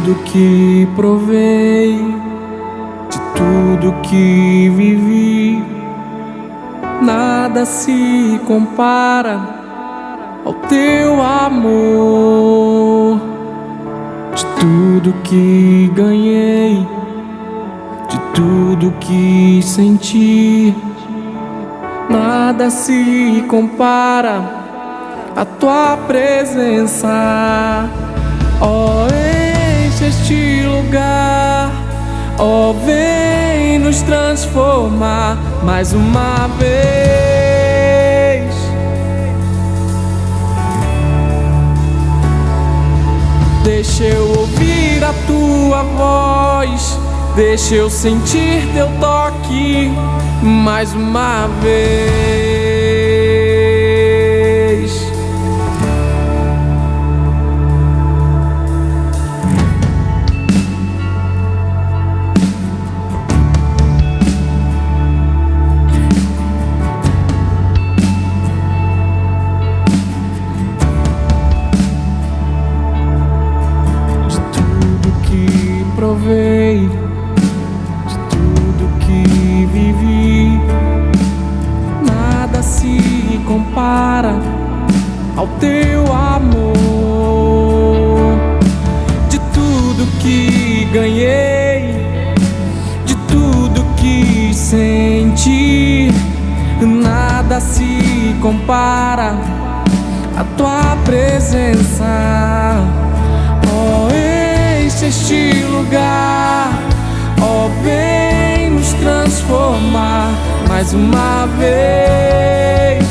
tudo que provei, de tudo que vivi, nada se compara ao teu amor. De tudo que ganhei, de tudo que senti, nada se compara à tua presença. Ó, enche este lugar, ó, vem nos transformar mais uma vez. Deixa eu ouvir a tua voz, deixa eu sentir teu toque mais uma vez. De tudo que provei, de tudo que vivi, nada se compara ao teu amor. De tudo que ganhei, de tudo que senti, nada se compara à tua presença. Ó, enche este lugar, ó, vem nos transformar mais uma vez.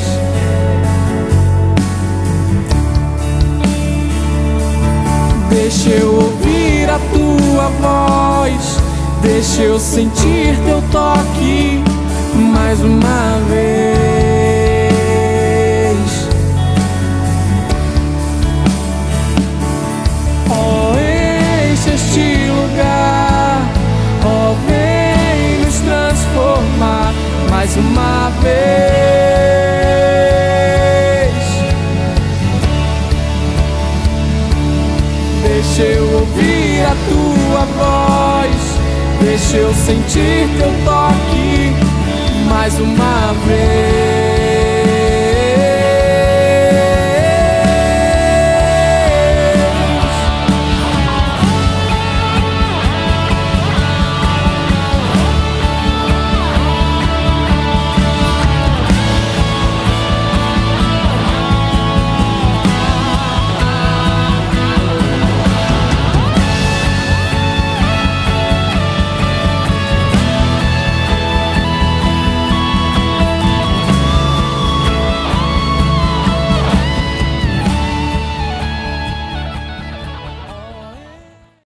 Deixa eu ouvir a tua voz, deixa eu sentir teu toque mais uma vez. Ó, enche este lugar, ó, vem nos transformar mais uma vez. Deixa eu ouvir a tua voz, deixa eu sentir teu toque mais uma vez.